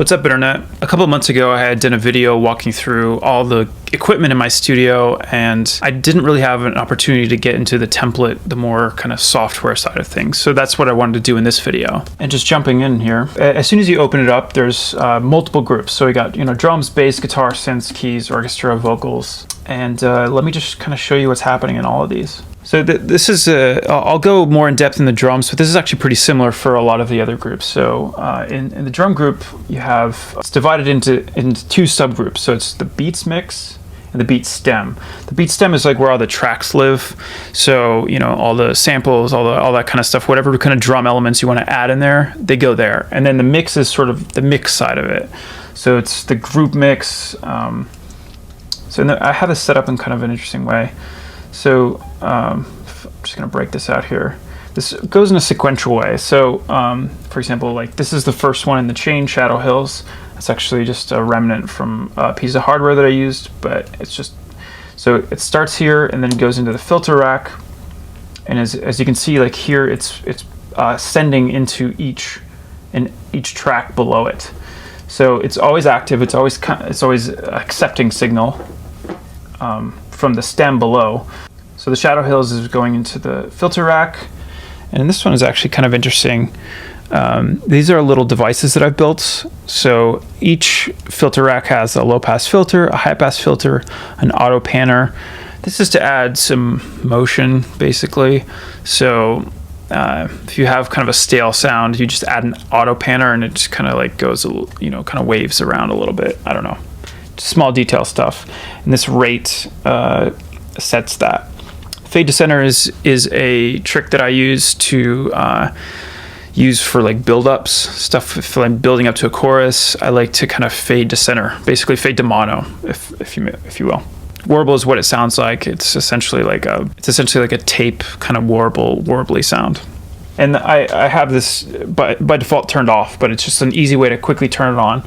What's up, Internet? A couple of months ago, I had done a video walking through all the equipment in my studio, and I didn't really have an opportunity to get into the template, the more kind of software side of things. So that's what I wanted to do in this video. And just jumping in here, as soon as you open it up, there's multiple groups. So we got, drums, bass, guitar, synths, keys, orchestra, vocals. And let me just kind of show you what's happening in all of these. So this is, I'll go more in depth in the drums, but this is actually pretty similar for a lot of the other groups. So in the drum group, you have, it's divided into two subgroups. So it's the beats mix and the beat stem. The beat stem is like where all the tracks live. So, all the samples, all that kind of stuff, whatever kind of drum elements you want to add in there, they go there. And then the mix is sort of the mix side of it. So it's the group mix. So I have this set up in kind of an interesting way. So I'm just going to break this out here. This goes in a sequential way. So for example, like this is the first one in the chain, Shadow Hills. It's actually just a remnant from a piece of hardware that I used, but it's just, so it starts here and then goes into the filter rack. And as you can see, like here, it's sending into each track below it. So it's always active. It's always accepting signal from the stem below. So the Shadow Hills is going into the filter rack, and this one is actually kind of interesting. These are little devices that I've built. So each filter rack has a low pass filter, a high pass filter, an auto panner. This is to add some motion, basically. So if you have kind of a stale sound, you just add an auto panner and it just kind of like goes, kind of waves around a little bit. I don't know, just small detail stuff. And this rate sets that. Fade to center is a trick that I use to use for like build-ups, stuff if I'm building up to a chorus. I like to kind of fade to center, basically fade to mono, if you will. Warble is what it sounds like. It's essentially like a tape kind of warbly sound. And I have this by default turned off, but it's just an easy way to quickly turn it on.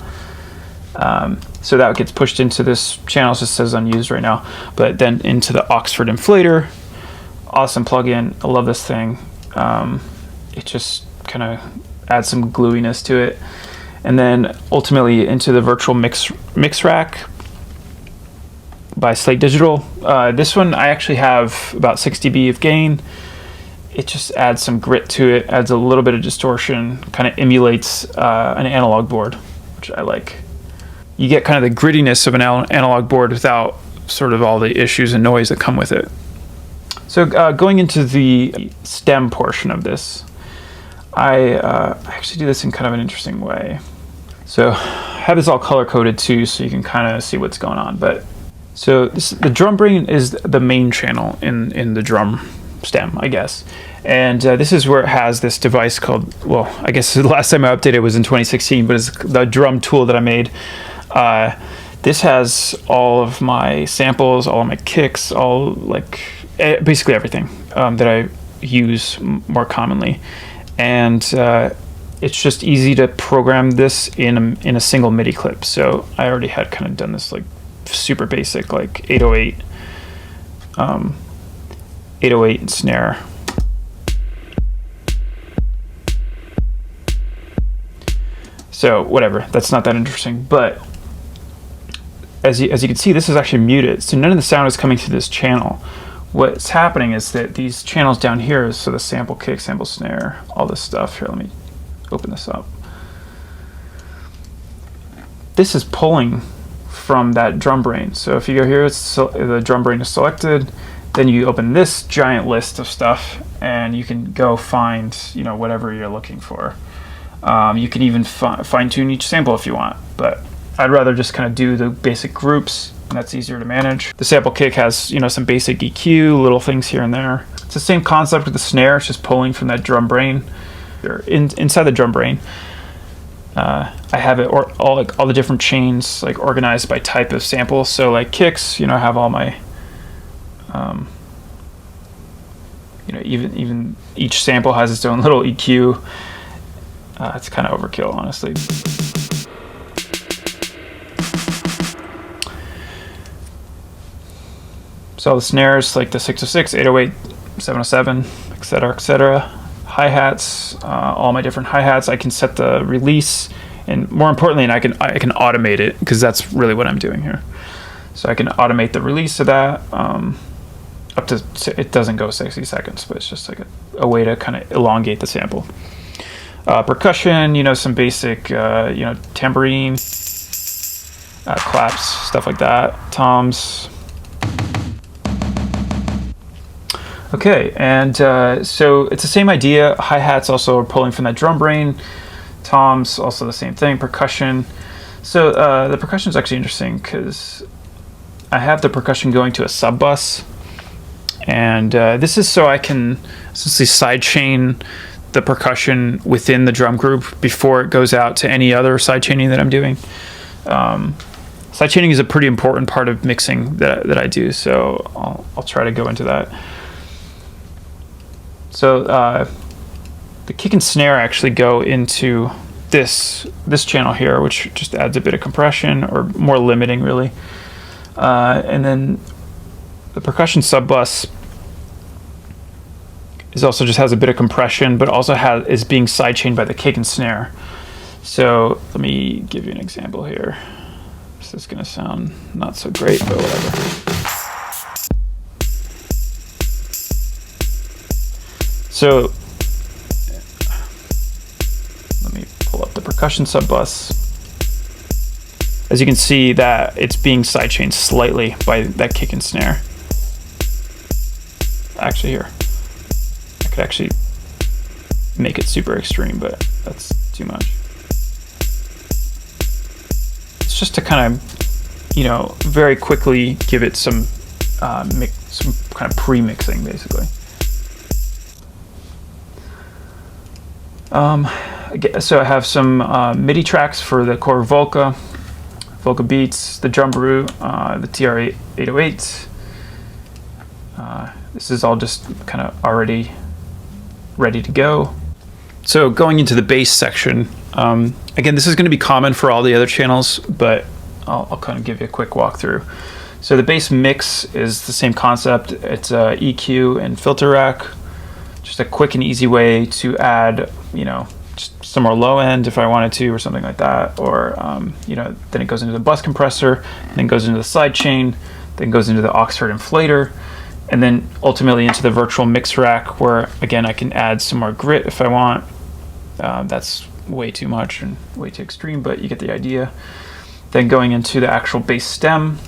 So that gets pushed into this channel. It just says unused right now, but then into the Oxford Inflator. Awesome plugin. I love this thing. It just kind of adds some gluiness to it. And then ultimately into the virtual mix rack by Slate Digital. This one I actually have about 6 dB of gain. It just adds some grit to it, adds a little bit of distortion, kind of emulates an analog board, which I like. You get kind of the grittiness of an analog board without sort of all the issues and noise that come with it. So going into the stem portion of this, I actually do this in kind of an interesting way. So I have this all color-coded too, so you can kind of see what's going on. But so the drum brain is the main channel in the drum stem, I guess. And this is where it has this device called, well, I guess the last time I updated it was in 2016, but it's the drum tool that I made. This has all of my samples, all of my kicks, basically everything that I use more commonly. And it's just easy to program this in a single MIDI clip. So I already had kind of done this like super basic, like 808 and snare. So whatever, that's not that interesting. But as you can see, this is actually muted. So none of the sound is coming through this channel. What's happening is that these channels down here, so the sample kick, sample snare, all this stuff. Here, let me open this up. This is pulling from that drum brain. So if you go here, the drum brain is selected. Then you open this giant list of stuff, and you can go find whatever you're looking for. You can even fine tune each sample if you want, but I'd rather just kind of do the basic groups, and that's easier to manage. The sample kick has some basic EQ, little things here and there. It's the same concept with the snare. It's just pulling from that drum brain. Inside the drum brain, I have it all the different chains like organized by type of sample. So like kicks, I have all my even each sample has its own little EQ. It's kind of overkill, honestly. So all the snares, like the 606, 808, 707, etc., etc. Hi-hats, all my different hi-hats. I can set the release And more importantly, and I can automate it, because that's really what I'm doing here. So I can automate the release of that up to, it doesn't go 60 seconds, but it's just like a way to kind of elongate the sample. Percussion, some basic, tambourine, claps, stuff like that, toms. Okay, and so it's the same idea. Hi-hats also are pulling from that drum brain. Toms, also the same thing. Percussion. So the percussion is actually interesting because I have the percussion going to a sub bus, and this is so I can essentially sidechain the percussion within the drum group before it goes out to any other sidechaining that I'm doing. Sidechaining is a pretty important part of mixing that I do, so I'll try to go into that. So the kick and snare actually go into this channel here, which just adds a bit of compression, or more limiting really. And then the percussion sub bus also just has a bit of compression, but also is being sidechained by the kick and snare. So let me give you an example here. This is going to sound not so great, but whatever. So let me pull up the percussion sub bus. As you can see, that it's being sidechained slightly by that kick and snare. Actually, here, I could actually make it super extreme, but that's too much. It's just to kind of, very quickly give it some some kind of pre-mixing, basically. So I have some MIDI tracks for the Core Volca Beats, the Drum Brew, the TR-808. This is all just kind of already ready to go. So going into the bass section, again, this is going to be common for all the other channels, but I'll kind of give you a quick walkthrough. So the bass mix is the same concept. It's EQ and filter rack. Just a quick and easy way to add, just some more low end if I wanted to, or something like that. Or, then it goes into the bus compressor, then goes into the side chain, then goes into the Oxford inflator, and then ultimately into the virtual mix rack, where again I can add some more grit if I want. That's way too much and way too extreme, but you get the idea. Then going into the actual bass stem.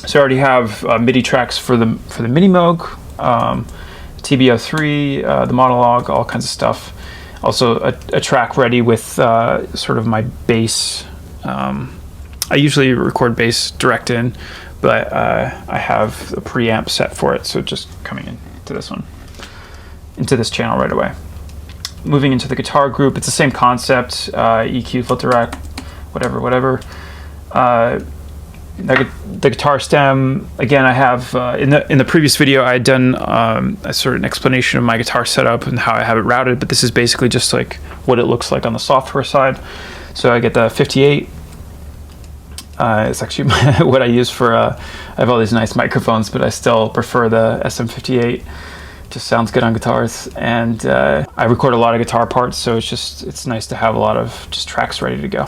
So I already have MIDI tracks for the Mini Moog. TB03, the monologue, all kinds of stuff. Also a track ready with sort of my bass. I usually record bass direct in, but I have a preamp set for it, so just coming into this one, into this channel right away. Moving into the guitar group, it's the same concept, EQ, filter rack, whatever. The guitar stem, again, I have in the previous video I had done a sort of an explanation of my guitar setup and how I have it routed, but this is basically just like what it looks like on the software side. So I get the 58. It's actually what I use for I have all these nice microphones, but I still prefer the SM58. Just sounds good on guitars, and I record a lot of guitar parts, so it's nice to have a lot of just tracks ready to go.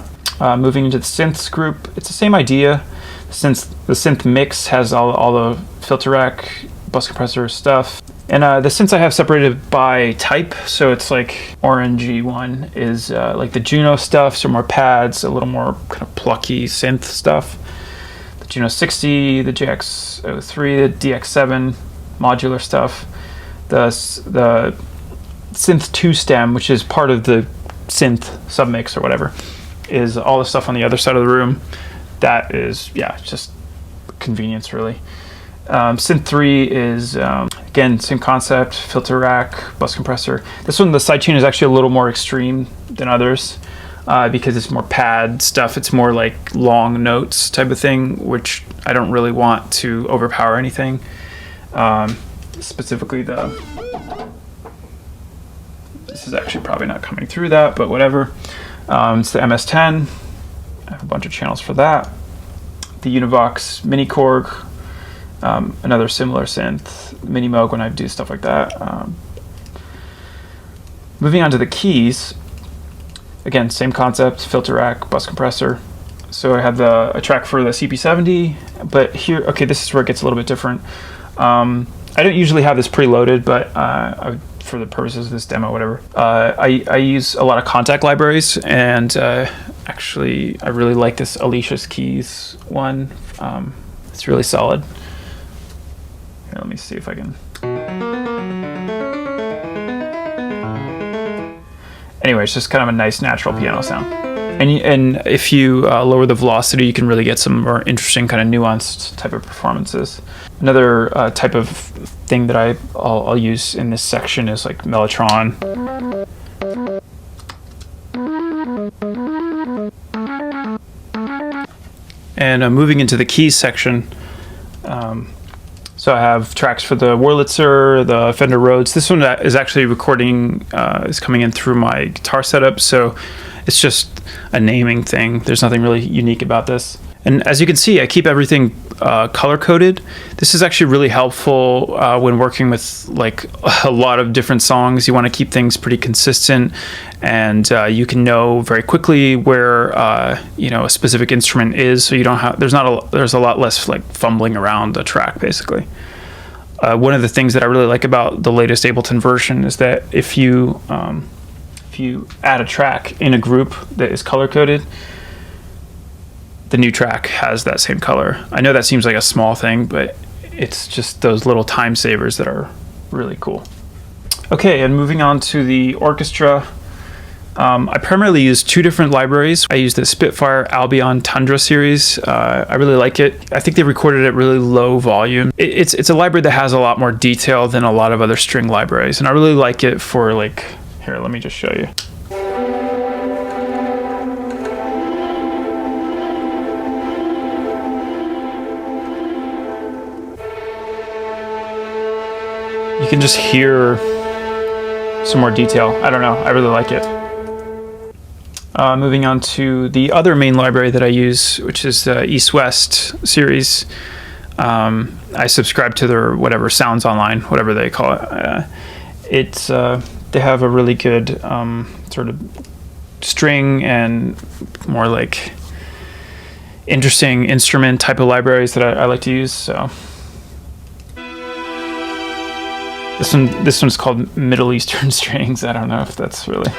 Moving into the synths group, it's the same idea. Since the synth mix has all the filter rack, bus compressor stuff, and the synths I have separated by type. So it's like orangey one is like the Juno stuff, so more pads, a little more kind of plucky synth stuff. The Juno 60, the JX03, the DX7 modular stuff. The synth 2 stem, which is part of the synth submix or whatever, is all the stuff on the other side of the room. That is, just convenience really. Synth 3 is, again, same concept, filter rack, bus compressor. This one, the sidechain is actually a little more extreme than others because it's more pad stuff. It's more like long notes type of thing, which I don't really want to overpower anything. Specifically this is actually probably not coming through that, but whatever. It's the MS-10. I have a bunch of channels for that. The Univox Mini Korg, another similar synth, Mini Moog when I do stuff like that. Moving on to the keys, Again, same concept, filter rack, bus compressor. So I have a track for the CP70, but here, okay, this is where it gets a little bit different. I don't usually have this preloaded, but for the purposes of this demo, whatever, I use a lot of contact libraries, and actually, I really like this Alicia's Keys one. It's really solid. Here, let me see if I can. Anyway, it's just kind of a nice natural piano sound. And if you lower the velocity, you can really get some more interesting kind of nuanced type of performances. Another type of thing that I'll use in this section is like Mellotron. And moving into the keys section, so I have tracks for the Wurlitzer, the Fender Rhodes. This one is actually recording, is coming in through my guitar setup, so it's just a naming thing. There's nothing really unique about this. And as you can see, I keep everything color-coded. This is actually really helpful when working with like a lot of different songs. You want to keep things pretty consistent, and you can know very quickly where you know, a specific instrument is, so you don't have there's a lot less like fumbling around the track basically. One of the things that I really like about the latest Ableton version is that if you add a track in a group that is color-coded, the new track has that same color. I know that seems like a small thing, but it's just those little time savers that are really cool. Okay, and moving on to the orchestra. I primarily use two different libraries. I use the Spitfire Albion Tundra series. I really like it. I think they recorded at really low volume. It's a library that has a lot more detail than a lot of other string libraries, and I really like it for like, here, let me just show you. You can just hear some more detail. I don't know, I really like it. Moving on to the other main library that I use, which is the East-West series. I subscribe to their whatever, Sounds Online, whatever they call it. They have a really good sort of string and more like interesting instrument type of libraries that I like to use. So this one's called Middle Eastern Strings. I don't know if that's really.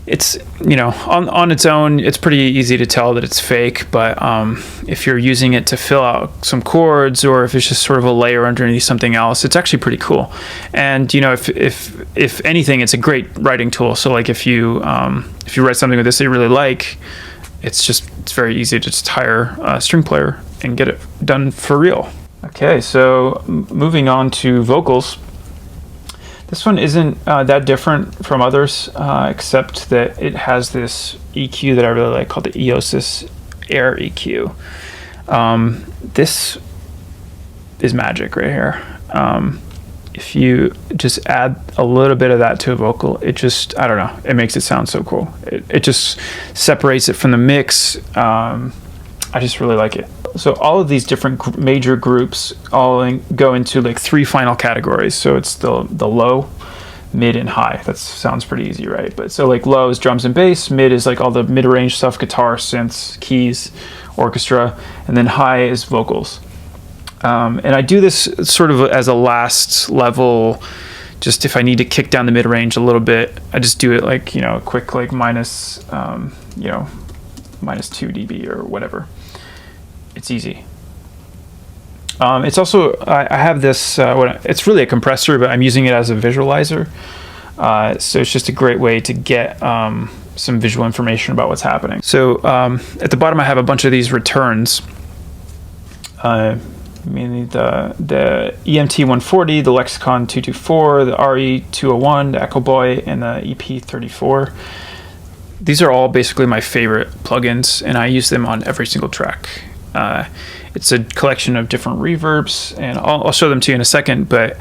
It's, you know, on its own, it's pretty easy to tell that it's fake, but if you're using it to fill out some chords, or if it's just sort of a layer underneath something else, it's actually pretty cool. And, you know, if anything, it's a great writing tool. So like if you write something with this that you really like, it's very easy to just hire a string player and get it done for real. Okay, so moving on to vocals. This one isn't that different from others, except that it has this EQ that I really like called the Eosis Air EQ. This is magic right here. If you just add a little bit of that to a vocal, it just, I don't know, it makes it sound so cool. It just separates it from the mix. I just really like it. So all of these different major groups all go into like three final categories. So it's the low, mid, and high. That sounds pretty easy, right? But so like low is drums and bass, mid is like all the mid-range stuff, guitar, synths, keys, orchestra, and then high is vocals. And I do this sort of as a last level, just if I need to kick down the mid-range a little bit, I just do it like, you know, a quick like minus 2 dB or whatever. It's easy. It's also, I have this, it's really a compressor, but I'm using it as a visualizer. So it's just a great way to get some visual information about what's happening. So at the bottom I have a bunch of these returns. Meaning the EMT 140, the Lexicon 224, the RE 201, the Echo Boy, and the EP 34. These are all basically my favorite plugins, and I use them on every single track. It's a collection of different reverbs, and I'll show them to you in a second, but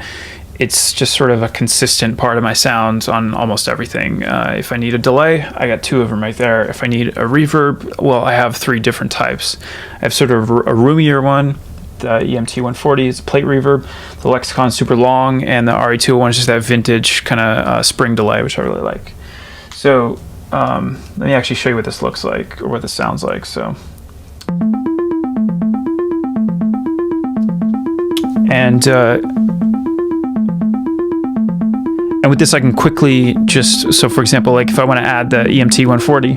it's just sort of a consistent part of my sound on almost everything. If I need a delay, I got 2 of them right there. If I need a reverb, well, I have 3 different types. I have sort of a roomier one. The EMT 140 is a plate reverb. The Lexicon is super long, and the RE 201 is just that vintage kind of spring delay, which I really like. So let me actually show you what this looks like, or what this sounds like. So, and with this, I can quickly just, so for example, like if I want to add the EMT 140,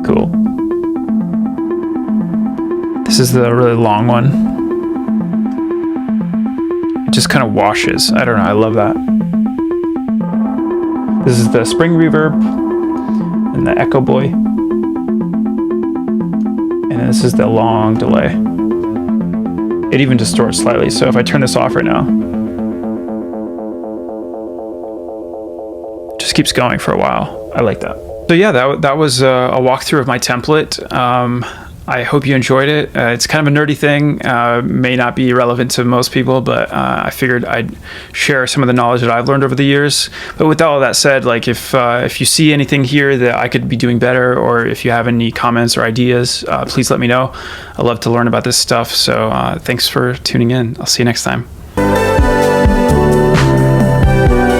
cool. This is the really long one. It just kind of washes. I don't know, I love that. This is the spring reverb and the Echo Boy. And then this is the long delay. It even distorts slightly, so if I turn this off right now, just keeps going for a while. I like that. So yeah, that was a walkthrough of my template. I hope you enjoyed it. It's kind of a nerdy thing, may not be relevant to most people, but I figured I'd share some of the knowledge that I've learned over the years. But with all of that said, like if you see anything here that I could be doing better, or if you have any comments or ideas, please let me know. I love to learn about this stuff. So thanks for tuning in. I'll see you next time.